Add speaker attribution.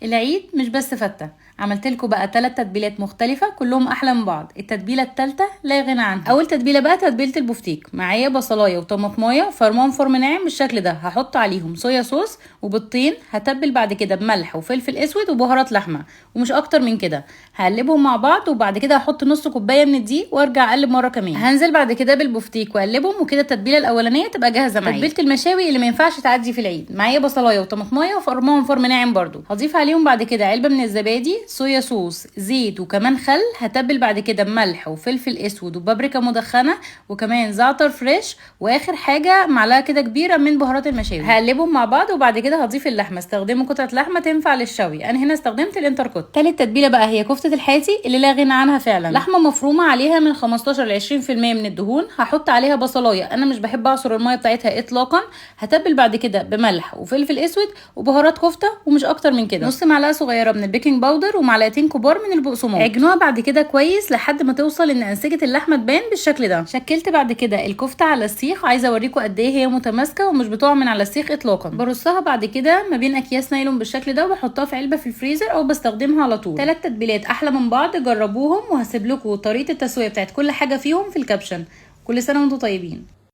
Speaker 1: العيد مش بس فتة، عملت لكم بقى 3 تتبيلات مختلفة كلهم احلى من بعض. التتبيلة التالتة لا غنى عنها. اول تتبيلة بقى تتبيلة البفتيك، معايا بصلاية وطماطمايه فرمان فرم ناعم بالشكل ده، هحط عليهم صويا صوص وبيضتين، هتبل بعد كده بملح وفلفل اسود وبهارات لحمة ومش اكتر من كده. هقلبهم مع بعض وبعد كده هحط نص كوباية من الدقيق وارجع اقلب مرة كمان. هنزل بعد كده بالبفتيك واقلبهم وكده التتبيلة الاولانية تبقى جاهزة معايا. تتبيلة المشاوي اللي ما ينفعش تعدي في العيد، معايا بصلاية وطماطمايه وفرمان فرم ناعم برضو. هضيف عليهم بعد كده علبة من الزبادي، صويا صوص، زيت وكمان خل. هتبل بعد كده بملح وفلفل اسود وبابريكا مدخنه وكمان زعتر فريش، واخر حاجه معلقه كده كبيره من بهارات المشاوي. هقلبهم مع بعض وبعد كده هضيف اللحمه. استخدموا قطعه لحمه تنفع للشوي، انا هنا استخدمت الانتركوت. تالت تتبيله بقى هي كفته الحاتي اللي لا غنى عنها فعلا. لحمه مفرومه عليها من 15 ل 20% من الدهون، هحط عليها بصلايه، انا مش بحب اعصر الميه بتاعتها اطلاقا. هتبل بعد كده بملح وفلفل اسود وبهارات كفته ومش اكتر من كده. نص معلقه صغيره من البيكنج باودر ومعلقتين كبار من البقسماط. عجنوها بعد كده كويس لحد ما توصل ان انسجه اللحمه تبان بالشكل ده. شكلت بعد كده الكفته على السيخ، عايزه اوريكم قد ايه هي متماسكه ومش بتقع من على السيخ اطلاقا. برصها بعد كده ما بين اكياس نايلون بالشكل ده وبحطها في علبه في الفريزر او بستخدمها على طول. 3 تتبيلات احلى من بعض، جربوهم وهسيب لكم طريقه التسويه بتاعت كل حاجه فيهم في الكابشن. كل سنه وانتم طيبين.